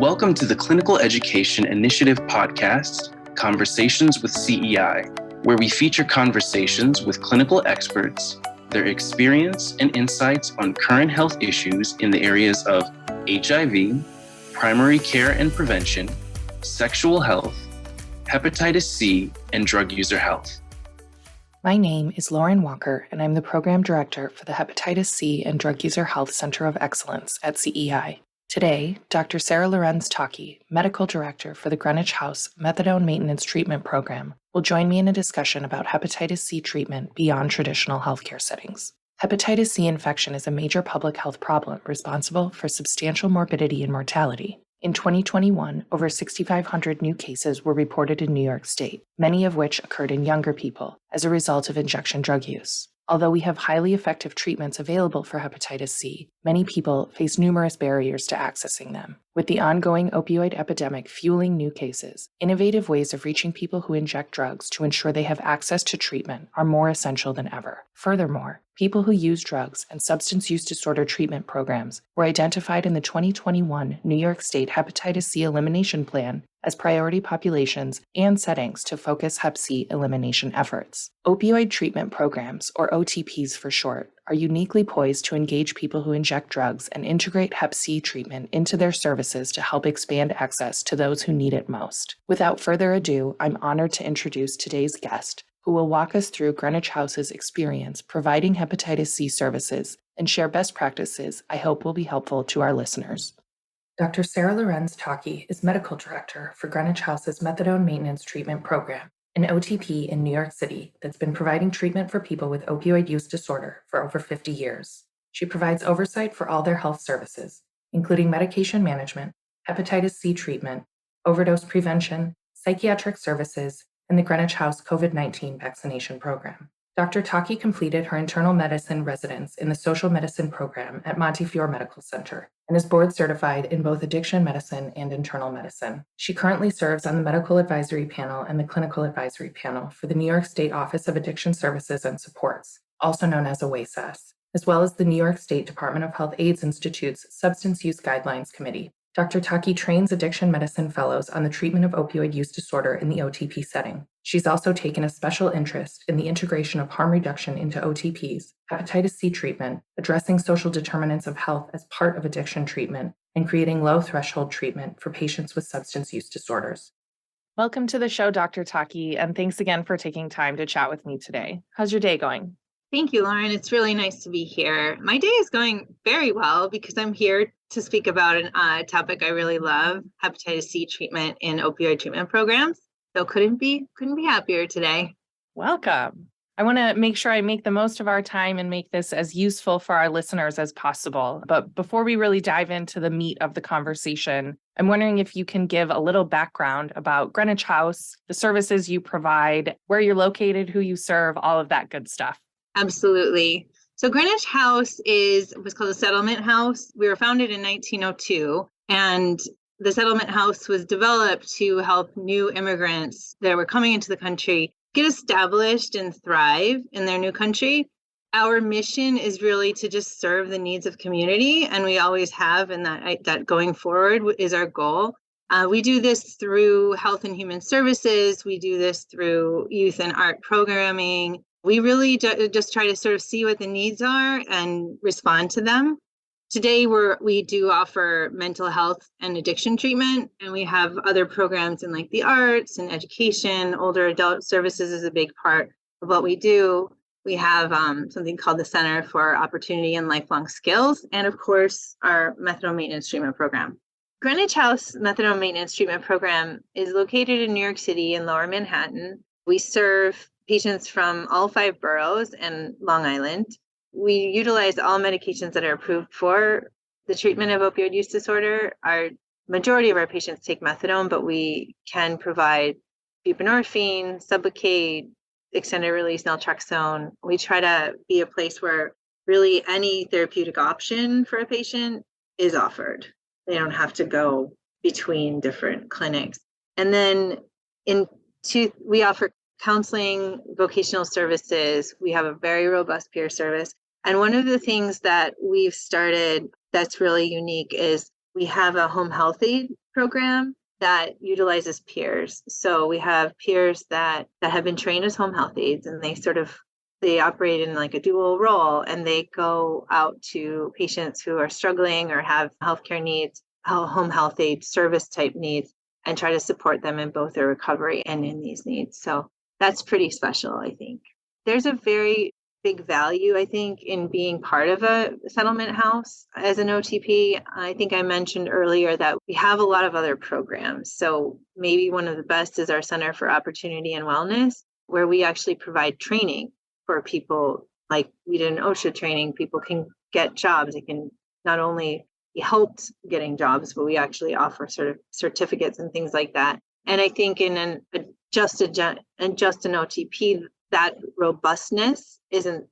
Welcome to the Clinical Education Initiative podcast, Conversations with CEI, where we feature conversations with clinical experts, their experience and insights on current health issues in the areas of HIV, primary care and prevention, sexual health, hepatitis C, and drug user health. My name is Lauren Walker, and I'm the Program Director for the Hepatitis C and Drug User Health Center of Excellence at CEI. Today, Dr. Sarah Lorenz-Taki, Medical Director for the Greenwich House Methadone Maintenance Treatment Program, will join me in a discussion about hepatitis C treatment beyond traditional healthcare settings. Hepatitis C infection is a major public health problem responsible for substantial morbidity and mortality. In 2021, over 6,500 new cases were reported in New York State, many of which occurred in younger people as a result of injection drug use. Although we have highly effective treatments available for hepatitis C, many people face numerous barriers to accessing them. With the ongoing opioid epidemic fueling new cases, innovative ways of reaching people who inject drugs to ensure they have access to treatment are more essential than ever. Furthermore, people who use drugs and substance use disorder treatment programs were identified in the 2021 New York State Hepatitis C Elimination Plan as priority populations and settings to focus Hep C elimination efforts. Opioid treatment programs, or OTPs for short, are uniquely poised to engage people who inject drugs and integrate Hep C treatment into their services to help expand access to those who need it most. Without further ado, I'm honored to introduce today's guest, who will walk us through Greenwich House's experience providing hepatitis C services and share best practices I hope will be helpful to our listeners. Dr. Sarah Lorenz-Taki is Medical Director for Greenwich House's Methadone Maintenance Treatment Program, an OTP in New York City that's been providing treatment for people with opioid use disorder for over 50 years. She provides oversight for all their health services, including medication management, hepatitis C treatment, overdose prevention, psychiatric services, and the Greenwich House COVID-19 vaccination program. Dr. Taki completed her internal medicine residence in the social medicine program at Montefiore Medical Center and is board certified in both addiction medicine and internal medicine. She currently serves on the medical advisory panel and the clinical advisory panel for the New York State Office of Addiction Services and Supports, also known as OASAS, as well as the New York State Department of Health AIDS Institute's Substance Use Guidelines Committee. Dr. Taki trains addiction medicine fellows on the treatment of opioid use disorder in the OTP setting. She's also taken a special interest in the integration of harm reduction into OTPs, hepatitis C treatment, addressing social determinants of health as part of addiction treatment, and creating low-threshold treatment for patients with substance use disorders. Welcome to the show, Dr. Taki, and thanks again for taking time to chat with me today. How's your day going? Thank you, Lauren. It's really nice to be here. My day is going very well because I'm here to speak about a topic I really love, hepatitis C treatment in opioid treatment programs. So couldn't be happier today. Welcome. I want to make sure I make the most of our time and make this as useful for our listeners as possible. But before we really dive into the meat of the conversation, I'm wondering if you can give a little background about Greenwich House, the services you provide, where you're located, who you serve, all of that good stuff. Absolutely. So Greenwich House was called a settlement house. We were founded in 1902, and the settlement house was developed to help new immigrants that were coming into the country get established and thrive in their new country. Our mission is really to just serve the needs of community, and we always have, and that going forward is our goal. We do this through health and human services. We do this through youth and art programming. We really just try to sort of see what the needs are and respond to them. Today, we do offer mental health and addiction treatment, and we have other programs in like the arts and education. Older adult services is a big part of what we do. We have something called the Center for Opportunity and Lifelong Skills, and of course, our methadone maintenance treatment program. Greenwich House Methadone Maintenance Treatment Program is located in New York City in Lower Manhattan. We serve patients from all 5 boroughs and Long Island. We utilize all medications that are approved for the treatment of opioid use disorder. Our majority of our patients take methadone, but we can provide buprenorphine, Sublocade, extended release naltrexone. We try to be a place where really any therapeutic option for a patient is offered. They don't have to go between different clinics. And then we offer counseling, vocational services. We have a very robust peer service. And one of the things that we've started that's really unique is We have a home health aid program that utilizes peers. So we have peers that have been trained as home health aides, and they operate in like a dual role, and they go out to patients who are struggling or have healthcare needs, home health aid service type needs, and try to support them in both their recovery and in these needs. So that's pretty special, I think. There's a very big value, I think, in being part of a settlement house as an OTP. I think I mentioned earlier that we have a lot of other programs. So maybe one of the best is our Center for Opportunity and Wellness, where we actually provide training for people. Like we did an OSHA training, people can get jobs. They can not only be helped getting jobs, but we actually offer sort of certificates and things like that. And I think in just an OTP, that robustness isn't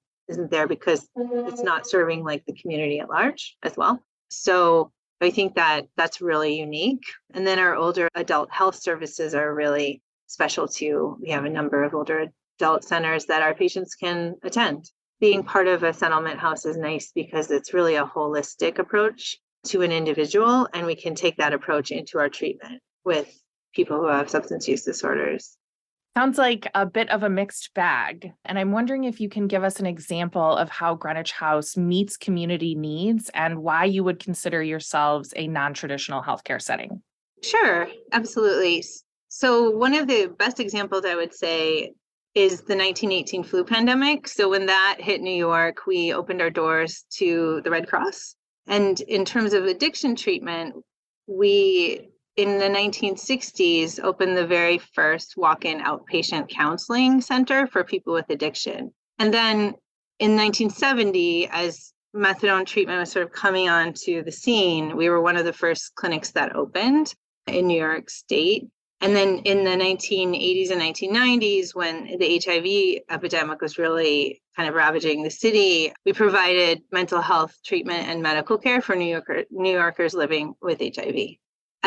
there because it's not serving like the community at large as well. So I think that that's really unique. And then our older adult health services are really special too. We have a number of older adult centers that our patients can attend. Being part of a settlement house is nice because it's really a holistic approach to an individual, and we can take that approach into our treatment with people who have substance use disorders. Sounds like a bit of a mixed bag. And I'm wondering if you can give us an example of how Greenwich House meets community needs and why you would consider yourselves a non-traditional healthcare setting. Sure, absolutely. So one of the best examples I would say is the 1918 flu pandemic. So when that hit New York, we opened our doors to the Red Cross. And in terms of addiction treatment, we in the 1960s, opened the very first walk-in outpatient counseling center for people with addiction. And then in 1970, as methadone treatment was sort of coming onto the scene, we were one of the first clinics that opened in New York State. And then in the 1980s and 1990s, when the HIV epidemic was really kind of ravaging the city, we provided mental health treatment and medical care for New Yorkers living with HIV.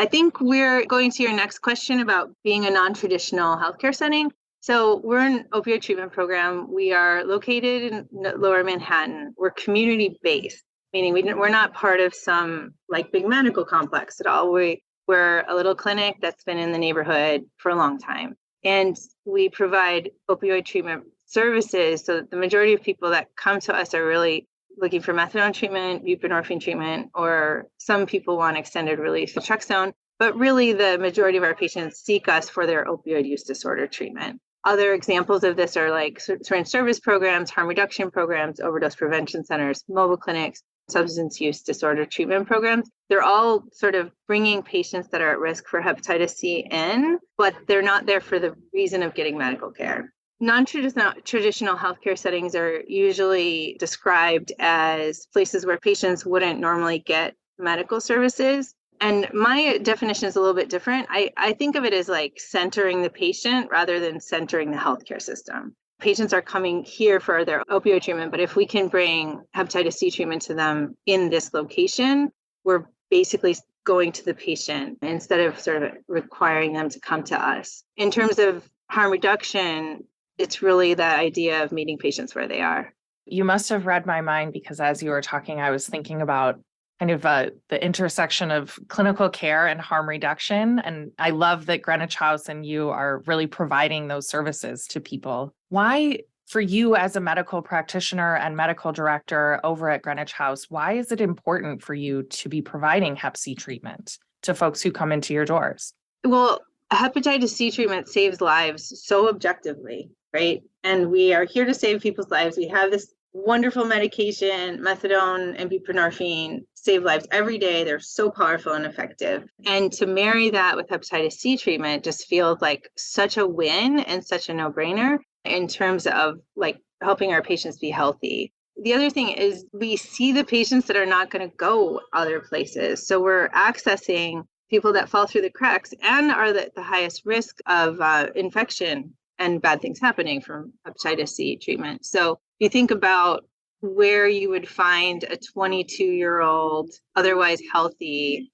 I think we're going to your next question about being a non-traditional healthcare setting. So we're an opioid treatment program. We are located in Lower Manhattan. We're community-based, meaning we're not part of some like big medical complex at all. We're a little clinic that's been in the neighborhood for a long time. And we provide opioid treatment services. So the majority of people that come to us are really looking for methadone treatment, buprenorphine treatment, or some people want extended release naltrexone. But really, the majority of our patients seek us for their opioid use disorder treatment. Other examples of this are like syringe service programs, harm reduction programs, overdose prevention centers, mobile clinics, substance use disorder treatment programs. They're all sort of bringing patients that are at risk for hepatitis C in, but they're not there for the reason of getting medical care. Non-traditional healthcare settings are usually described as places where patients wouldn't normally get medical services. And my definition is a little bit different. I think of it as like centering the patient rather than centering the healthcare system. Patients are coming here for their opioid treatment, but if we can bring hepatitis C treatment to them in this location, we're basically going to the patient instead of sort of requiring them to come to us. In terms of harm reduction, it's really that idea of meeting patients where they are. You must have read my mind because as you were talking, I was thinking about kind of the intersection of clinical care and harm reduction. And I love that Greenwich House and you are really providing those services to people. Why, for you as a medical practitioner and medical director over at Greenwich House, why is it important for you to be providing Hep C treatment to folks who come into your doors? Well, hepatitis C treatment saves lives so objectively, right? And we are here to save people's lives. We have this wonderful medication, methadone and buprenorphine, save lives every day. They're so powerful and effective. And to marry that with hepatitis C treatment just feels like such a win and such a no-brainer in terms of like helping our patients be healthy. The other thing is we see the patients that are not going to go other places. So we're accessing people that fall through the cracks and are the highest risk of infection and bad things happening from hepatitis C treatment. So you think about where you would find a 22-year-old otherwise healthy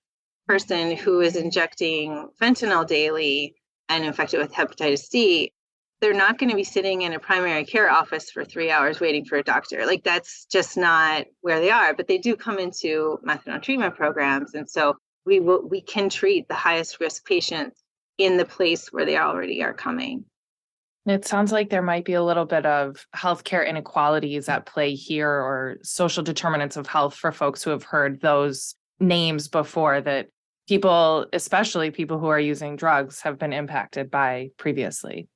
person who is injecting fentanyl daily and infected with hepatitis C. They're not going to be sitting in a primary care office for 3 hours waiting for a doctor. Like that's just not where they are, but they do come into methadone treatment programs. And so we can treat the highest risk patients in the place where they already are coming. It sounds like there might be a little bit of healthcare inequalities at play here, or social determinants of health for folks who have heard those names before, that people, especially people who are using drugs, have been impacted by previously.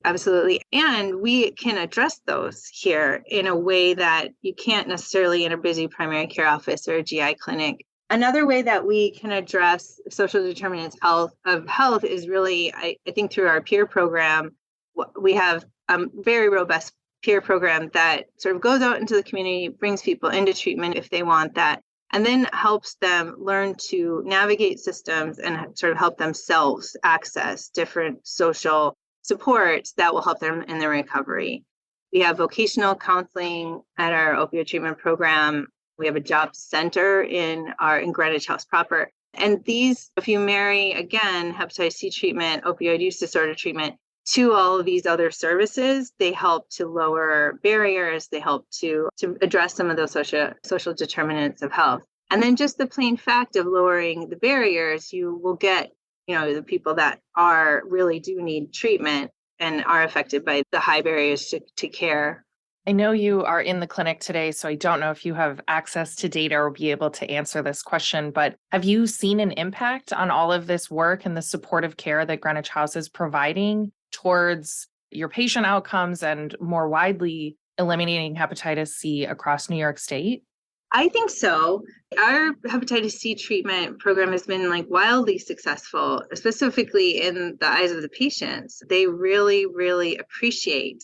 Absolutely. And we can address those here in a way that you can't necessarily in a busy primary care office or a GI clinic. Another way that we can address social determinants of health is really, I think, through our peer program. We have a very robust peer program that sort of goes out into the community, brings people into treatment if they want that, and then helps them learn to navigate systems and sort of help themselves access different social supports that will help them in their recovery. We have vocational counseling at our opioid treatment program. We have a job center in Greenwich House proper. And these, if you marry, again, hepatitis C treatment, opioid use disorder treatment, to all of these other services, they help to lower barriers. They help to address some of those social determinants of health. And then just the plain fact of lowering the barriers, you will get, the people that really do need treatment and are affected by the high barriers to care. I know you are in the clinic today, so I don't know if you have access to data or be able to answer this question, but have you seen an impact on all of this work and the supportive care that Greenwich House is providing towards your patient outcomes and more widely eliminating hepatitis C across New York State? I think so. Our hepatitis C treatment program has been wildly successful, specifically in the eyes of the patients. They really, really appreciate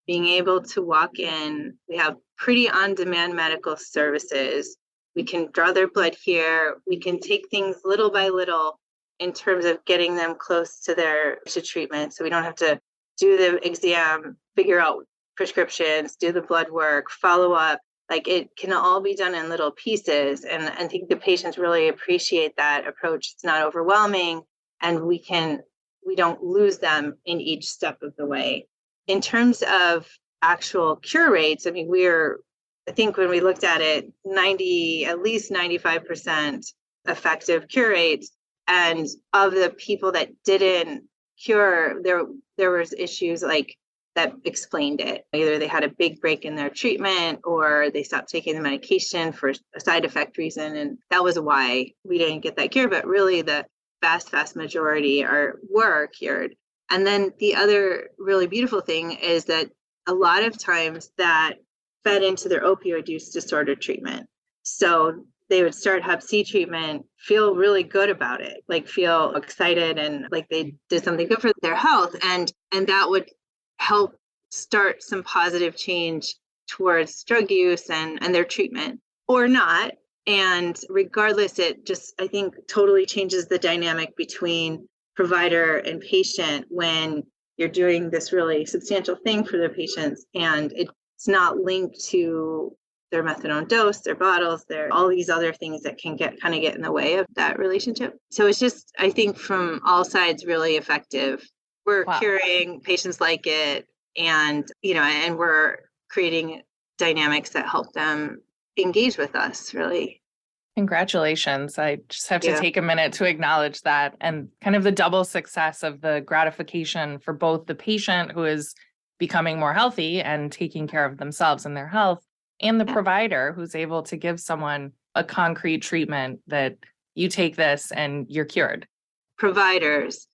being able to walk in. We have pretty on-demand medical services. We can draw their blood here. We can take things little by little in terms of getting them close to treatment. So we don't have to do the exam, figure out prescriptions, do the blood work, follow up. It can all be done in little pieces. And I think the patients really appreciate that approach. It's not overwhelming, and we don't lose them in each step of the way. In terms of actual cure rates, I think when we looked at it, at least 95% effective cure rates. And of the people that didn't cure, there was issues that explained it. Either they had a big break in their treatment or they stopped taking the medication for a side effect reason. And that was why we didn't get that cure. But really the vast majority were cured. And then the other really beautiful thing is that a lot of times that fed into their opioid use disorder treatment. So they would start Hep C treatment, feel really good about it, feel excited and like they did something good for their health. And that would help start some positive change towards drug use and their treatment, or not. And regardless, it just, I think, totally changes the dynamic between provider and patient when you're doing this really substantial thing for the patients and it's not linked to their methadone dose, their bottles, all these other things that can get in the way of that relationship. So it's just, I think, from all sides, really effective. We're curing, patients like it, and we're creating dynamics that help them engage with us, really. Congratulations. I just have to take a minute to acknowledge that, and kind of the double success of the gratification for both the patient who is becoming more healthy and taking care of themselves and their health, and the provider who's able to give someone a concrete treatment that you take this and you're cured. Providers,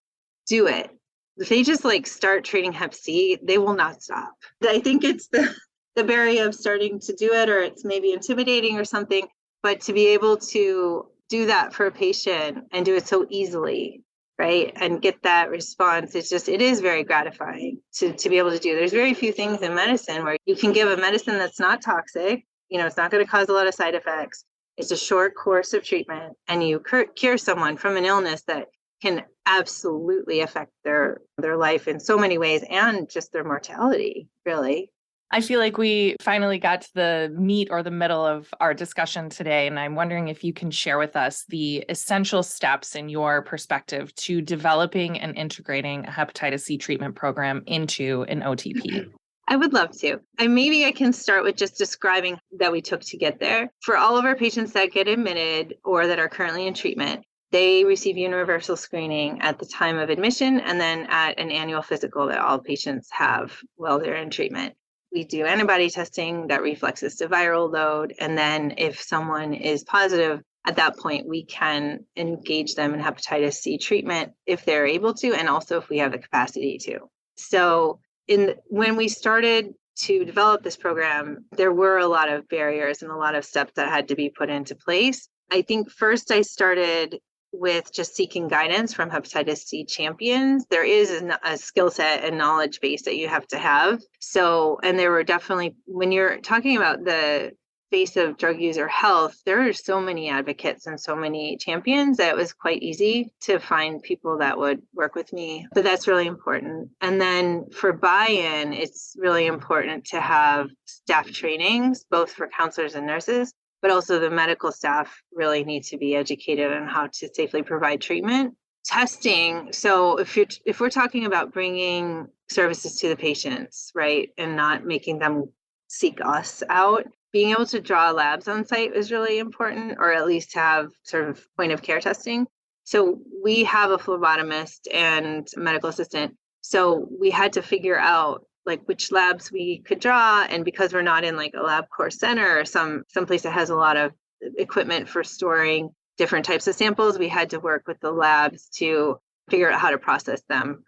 do it. If they just start treating Hep C, they will not stop. I think it's the barrier of starting to do it, or it's maybe intimidating or something, but to be able to do that for a patient and do it so easily, right? And get that response, it is very gratifying to be able to do. There's very few things in medicine where you can give a medicine that's not toxic, it's not going to cause a lot of side effects. It's a short course of treatment and you cure someone from an illness that can absolutely affect their life in so many ways and just their mortality, really. I feel like we finally got to the meat or the middle of our discussion today, and I'm wondering if you can share with us the essential steps in your perspective to developing and integrating a hepatitis C treatment program into an OTP. I would love to. And maybe I can start with just describing that we took to get there. For all of our patients that get admitted or that are currently in treatment, They receive universal screening at the time of admission and then at an annual physical that all patients have while they're in treatment. We do antibody testing that reflexes to viral load. And then if someone is positive, at that point, we can engage them in hepatitis C treatment if they're able to, and also if we have the capacity to. So when we started to develop this program, there were a lot of barriers and a lot of steps that had to be put into place. I think first I started with just seeking guidance from hepatitis C champions. There is a skill set and knowledge base that you have to have. So, and there were definitely, when you're talking about the space of drug user health, there are so many advocates and so many champions that it was quite easy to find people that would work with me. But that's really important. And then for buy-in, it's really important to have staff trainings, both for counselors and nurses, but also the medical staff really need to be educated on how to safely provide treatment. Testing, so if we're talking about bringing services to the patients, right, and not making them seek us out, being able to draw labs on site is really important, or at least have sort of point of care testing. So we have a phlebotomist and medical assistant. So we had to figure out like which labs we could draw. And because we're not in like a LabCorp center or some place that has a lot of equipment for storing different types of samples, we had to work with the labs to figure out how to process them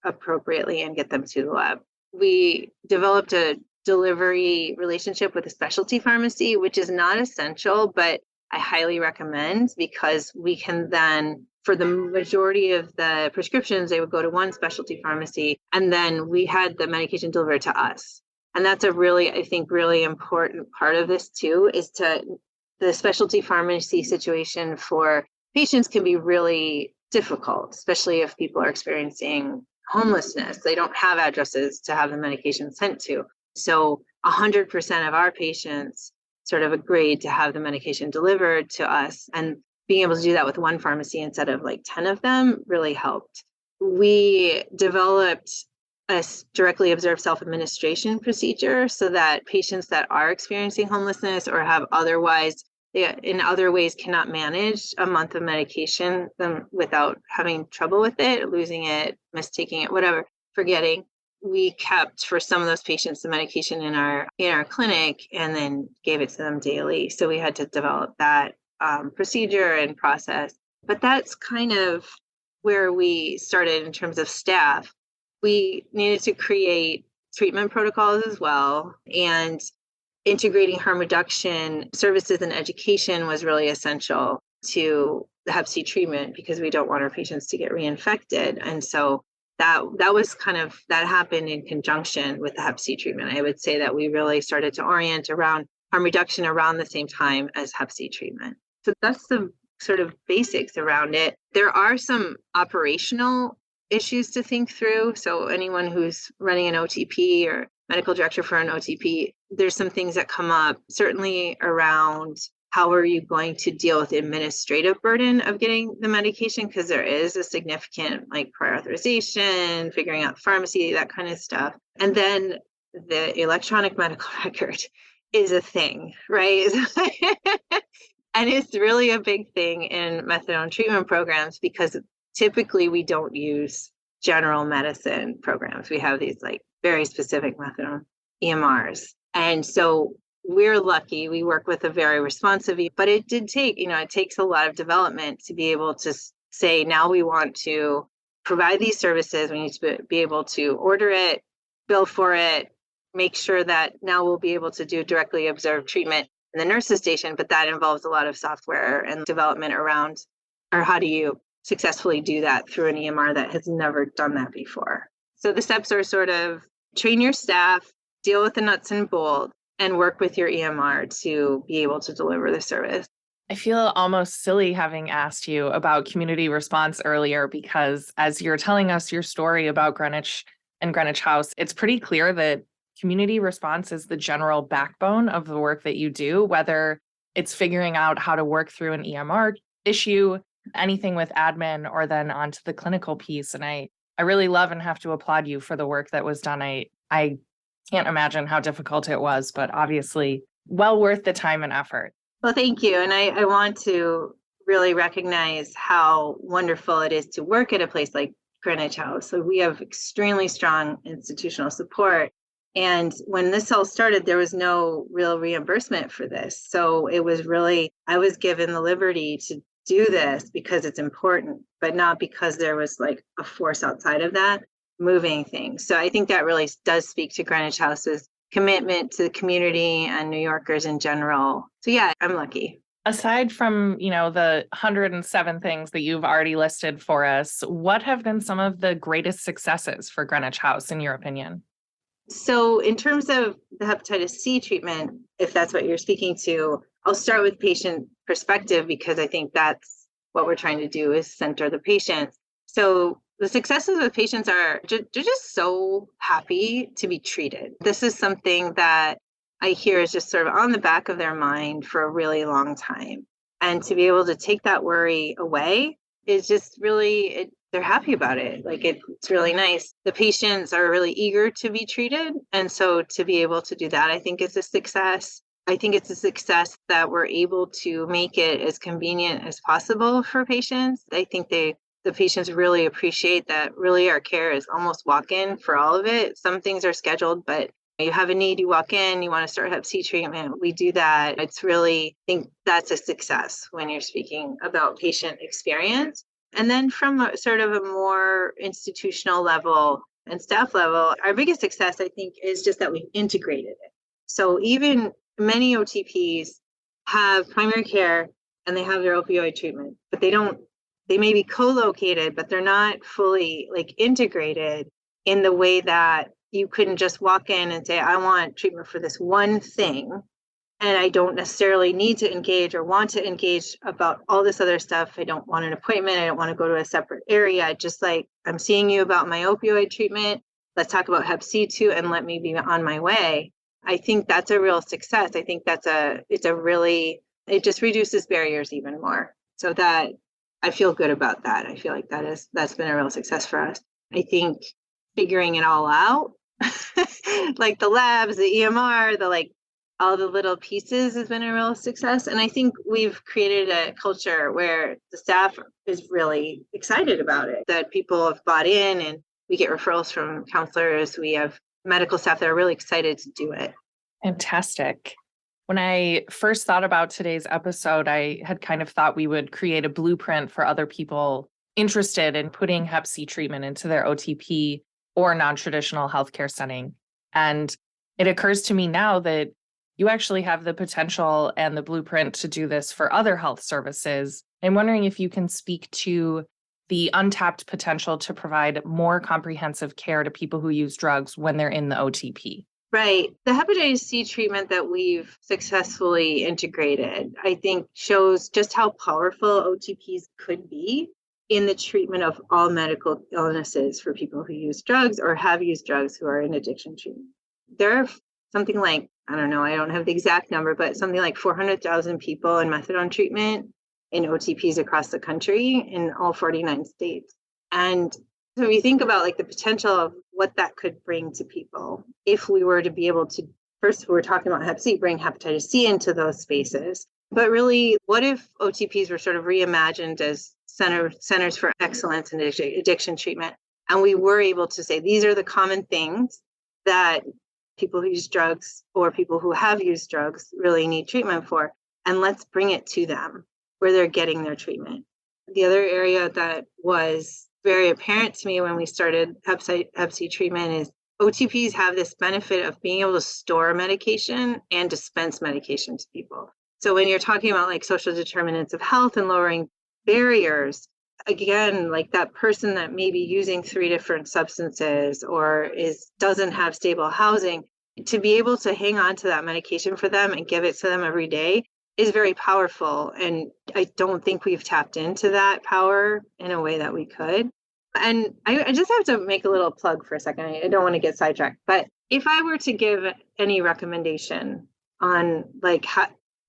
appropriately and get them to the lab. We developed a delivery relationship with a specialty pharmacy, which is not essential, but I highly recommend, because we can then, for the majority of the prescriptions, they would go to one specialty pharmacy, and then we had the medication delivered to us. And that's a really, I think, really important part of this too, is the specialty pharmacy situation for patients can be really difficult, especially if people are experiencing homelessness. They don't have addresses to have the medication sent to. So 100% of our patients sort of agreed to have the medication delivered to us, and being able to do that with one pharmacy instead of like 10 of them really helped. We developed a directly observed self-administration procedure so that patients that are experiencing homelessness or have otherwise, in other ways, cannot manage a month of medication without having trouble with it, losing it, mistaking it, whatever, forgetting. We kept, for some of those patients, the medication in our clinic and then gave it to them daily. So we had to develop that procedure and process. But that's kind of where we started in terms of staff. We needed to create treatment protocols as well, and integrating harm reduction services and education was really essential to the Hep C treatment, because we don't want our patients to get reinfected. And so that was kind of, that happened in conjunction with the Hep C treatment. I would say that we really started to orient around harm reduction around the same time as Hep C treatment. So that's the sort of basics around it. There are some operational issues to think through. So anyone who's running an OTP or medical director for an OTP, there's some things that come up, certainly around how are you going to deal with the administrative burden of getting the medication? Because there is a significant like prior authorization, figuring out the pharmacy, that kind of stuff. And then the electronic medical record is a thing, right? And it's really a big thing in methadone treatment programs, because typically we don't use general medicine programs. We have these like very specific methadone EMRs. And so we're lucky, we work with a very responsive, but it did take, it takes a lot of development to be able to say, now we want to provide these services. We need to be able to order it, bill for it, make sure that now we'll be able to do directly observed treatment in the nurse's station, but that involves a lot of software and development around, or how do you successfully do that through an EMR that has never done that before. So the steps are sort of train your staff, deal with the nuts and bolts, and work with your EMR to be able to deliver the service. I feel almost silly having asked you about community response earlier, because as you're telling us your story about Greenwich and Greenwich House, it's pretty clear that community response is the general backbone of the work that you do, whether it's figuring out how to work through an EMR issue, anything with admin, or then onto the clinical piece. And I really love and have to applaud you for the work that was done. I can't imagine how difficult it was, but obviously well worth the time and effort. Well, thank you. And I want to really recognize how wonderful it is to work at a place like Greenwich House. So we have extremely strong institutional support. And when this all started, there was no real reimbursement for this. So it was really, I was given the liberty to do this because it's important, but not because there was like a force outside of that moving things. So I think that really does speak to Greenwich House's commitment to the community and New Yorkers in general. So yeah, I'm lucky. Aside from, the 107 things that you've already listed for us, what have been some of the greatest successes for Greenwich House, in your opinion? So in terms of the hepatitis C treatment, if that's what you're speaking to, I'll start with patient perspective because I think that's what we're trying to do is center the patient. So the successes with patients are they're just so happy to be treated. This is something that I hear is just sort of on the back of their mind for a really long time. And to be able to take that worry away is just really, they're happy about it. Like it's really nice. The patients are really eager to be treated. And so to be able to do that, I think is a success. I think it's a success that we're able to make it as convenient as possible for patients. I think the patients really appreciate that really our care is almost walk-in for all of it. Some things are scheduled, but you have a need, you walk in, you want to start Hep C treatment, we do that. It's really, I think that's a success when you're speaking about patient experience. And then from a sort of a more institutional level and staff level, our biggest success, I think, is just that we've integrated it. So even many OTPs have primary care and they have their opioid treatment, but they may be co-located, but they're not fully like integrated in the way that you couldn't just walk in and say, I want treatment for this one thing. And I don't necessarily need to engage or want to engage about all this other stuff. I don't want an appointment. I don't want to go to a separate area. Just like I'm seeing you about my opioid treatment. Let's talk about Hep C too, and let me be on my way. I think that's a real success. I think it just reduces barriers even more. So that I feel good about that. I feel like that's been a real success for us. I think figuring it all out, like the labs, the EMR, all the little pieces has been a real success. And I think we've created a culture where the staff is really excited about it, that people have bought in and we get referrals from counselors. We have medical staff that are really excited to do it. Fantastic. When I first thought about today's episode, I had kind of thought we would create a blueprint for other people interested in putting Hep C treatment into their OTP or non-traditional healthcare setting. And it occurs to me now that you actually have the potential and the blueprint to do this for other health services. I'm wondering if you can speak to the untapped potential to provide more comprehensive care to people who use drugs when they're in the OTP. Right. The hepatitis C treatment that we've successfully integrated, I think, shows just how powerful OTPs could be in the treatment of all medical illnesses for people who use drugs or have used drugs who are in addiction treatment. There are something like, I don't know, I don't have the exact number, but something like 400,000 people in methadone treatment in OTPs across the country in all 49 states. And so we think about like the potential of what that could bring to people if we were to be able to, first we're talking about Hep C, bring hepatitis C into those spaces. But really, what if OTPs were sort of reimagined as centers for excellence in addiction treatment? And we were able to say, these are the common things that people who use drugs or people who have used drugs really need treatment for. And let's bring it to them where they're getting their treatment. The other area that was very apparent to me when we started Hep C treatment is OTPs have this benefit of being able to store medication and dispense medication to people. So when you're talking about like social determinants of health and lowering barriers, again, like that person that may be using 3 different substances or doesn't have stable housing, to be able to hang on to that medication for them and give it to them every day is very powerful. And I don't think we've tapped into that power in a way that we could. And I just have to make a little plug for a second. I don't want to get sidetracked, but if I were to give any recommendation on like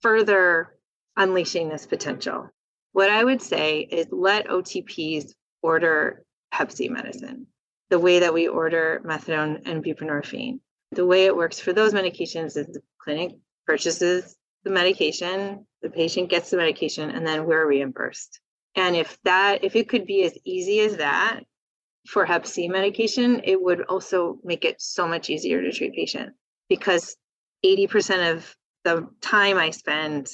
further unleashing this potential, what I would say is let OTPs order Hep C medicine the way that we order methadone and buprenorphine. The way it works for those medications is the clinic purchases the medication, the patient gets the medication, and then we're reimbursed. And if it could be as easy as that for Hep C medication, it would also make it so much easier to treat patients, because 80% of the time I spend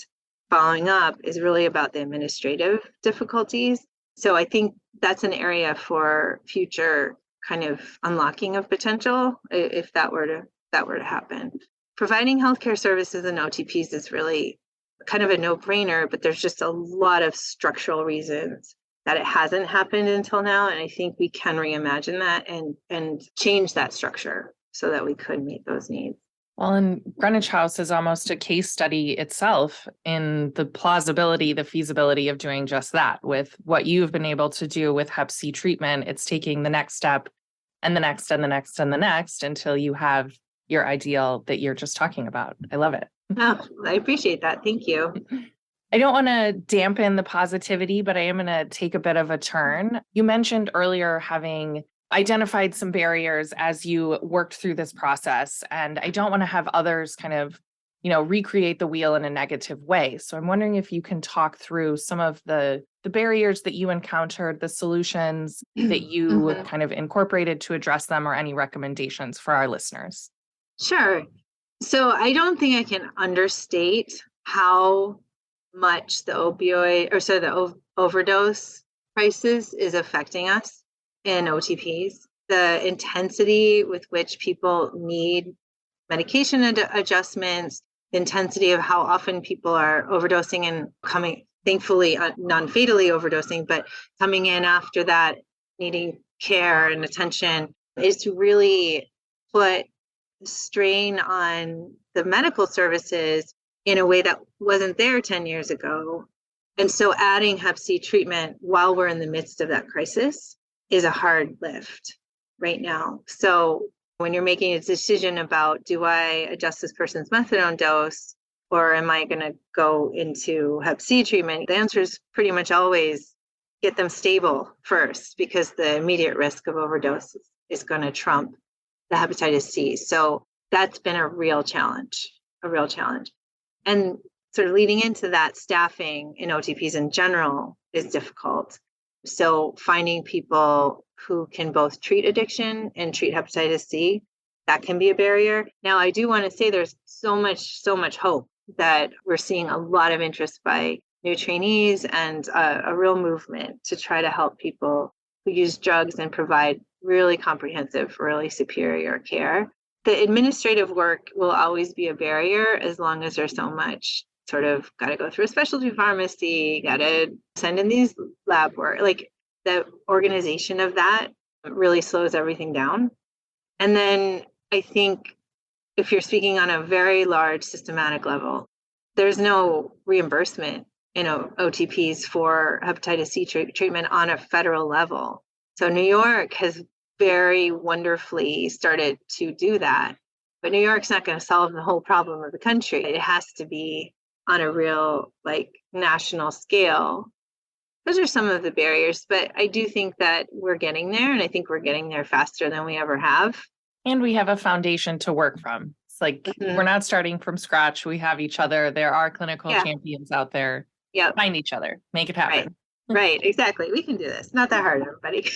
following up is really about the administrative difficulties. So I think that's an area for future kind of unlocking of potential if that were to happen. Providing healthcare services and OTPs is really kind of a no-brainer, but there's just a lot of structural reasons that it hasn't happened until now. And I think we can reimagine that and change that structure so that we could meet those needs. Well, and Greenwich House is almost a case study itself in the plausibility, the feasibility of doing just that. With what you've been able to do with Hep C treatment, it's taking the next step and the next and the next and the next until you have your ideal that you're just talking about. I love it. Oh, I appreciate that. Thank you. I don't want to dampen the positivity, but I am going to take a bit of a turn. You mentioned earlier having identified some barriers as you worked through this process, and I don't want to have others kind of, recreate the wheel in a negative way. So I'm wondering if you can talk through some of the barriers that you encountered, the solutions that you kind of incorporated to address them, or any recommendations for our listeners. Sure. So I don't think I can understate how much the overdose crisis is affecting us in OTPs. The intensity with which people need medication adjustments, the intensity of how often people are overdosing and coming, thankfully, non-fatally overdosing, but coming in after that, needing care and attention, is to really put strain on the medical services in a way that wasn't there 10 years ago. And so adding Hep C treatment while we're in the midst of that crisis is a hard lift right now. So when you're making a decision about, do I adjust this person's methadone dose, or am I going to go into Hep C treatment? The answer is pretty much always get them stable first, because the immediate risk of overdose is going to trump the hepatitis C. So that's been a real challenge. And sort of leading into that, staffing in OTPs in general is difficult. So finding people who can both treat addiction and treat hepatitis C, that can be a barrier. Now, I do want to say there's so much hope that we're seeing a lot of interest by new trainees and a real movement to try to help people who use drugs and provide really comprehensive, really superior care. The administrative work will always be a barrier as long as there's so much sort of got to go through a specialty pharmacy, got to send in these lab work. Like, the organization of that really slows everything down. And then I think if you're speaking on a very large systematic level, there's no reimbursement in OTPs for hepatitis C treatment on a federal level. So New York has very wonderfully started to do that, but New York's not going to solve the whole problem of the country. It has to be on a real, national scale. Those are some of the barriers, but I do think that we're getting there, and I think we're getting there faster than we ever have. And we have a foundation to work from. It's we're not starting from scratch. We have each other. There are clinical champions out there. Yep. Find each other. Make it happen. Right. Exactly. We can do this. Not that hard, everybody.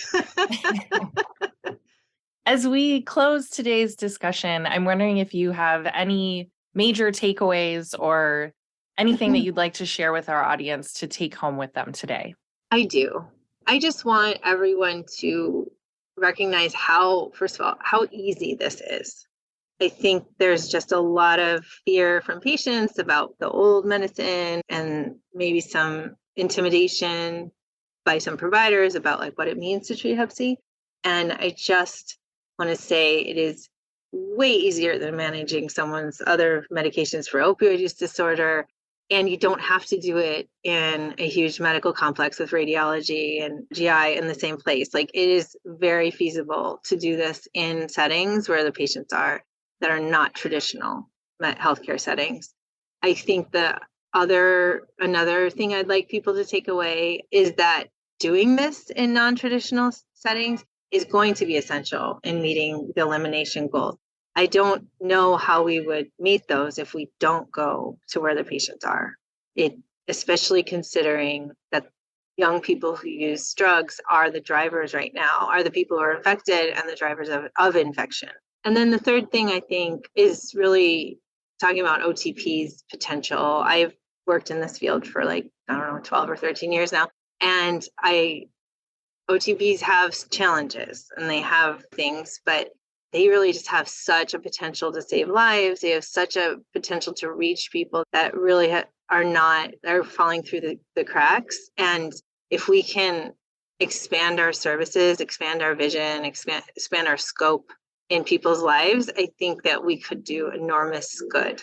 As we close today's discussion, I'm wondering if you have any major takeaways or anything that you'd like to share with our audience to take home with them today. I do. I just want everyone to recognize first of all, how easy this is. I think there's just a lot of fear from patients about the old medicine, and maybe some intimidation by some providers about what it means to treat Hep C. And I just want to say it is way easier than managing someone's other medications for opioid use disorder. And you don't have to do it in a huge medical complex with radiology and GI in the same place. It is very feasible to do this in settings where the patients are that are not traditional healthcare settings. I think another thing I'd like people to take away is that doing this in non-traditional settings is going to be essential in meeting the elimination goals. I don't know how we would meet those if we don't go to where the patients are. Especially considering that young people who use drugs are the drivers right now, are the people who are infected and the drivers of infection. And then the third thing I think is really talking about OTP's potential. I've worked in this field for 12 or 13 years now. And OTPs have challenges and they have things, but they really just have such a potential to save lives. They have such a potential to reach people that really are falling through the cracks. And if we can expand our services, expand our vision, expand our scope in people's lives, I think that we could do enormous good.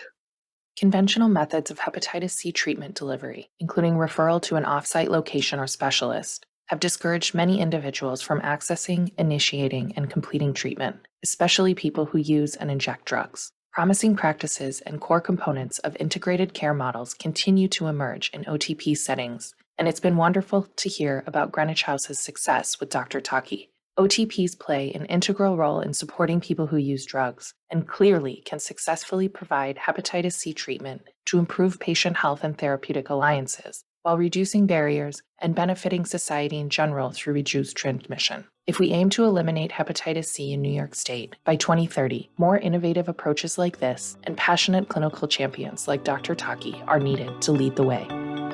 Conventional methods of hepatitis C treatment delivery, including referral to an off-site location or specialist, have discouraged many individuals from accessing, initiating, and completing treatment, especially people who use and inject drugs. Promising practices and core components of integrated care models continue to emerge in OTP settings, and it's been wonderful to hear about Greenwich House's success with Dr. Taki. OTPs play an integral role in supporting people who use drugs and clearly can successfully provide hepatitis C treatment to improve patient health and therapeutic alliances while reducing barriers and benefiting society in general through reduced transmission. If we aim to eliminate hepatitis C in New York State by 2030, more innovative approaches like this and passionate clinical champions like Dr. Taki are needed to lead the way.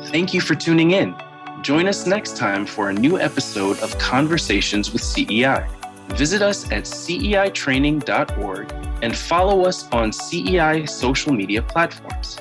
Thank you for tuning in. Join us next time for a new episode of Conversations with CEI. Visit us at ceitraining.org and follow us on CEI social media platforms.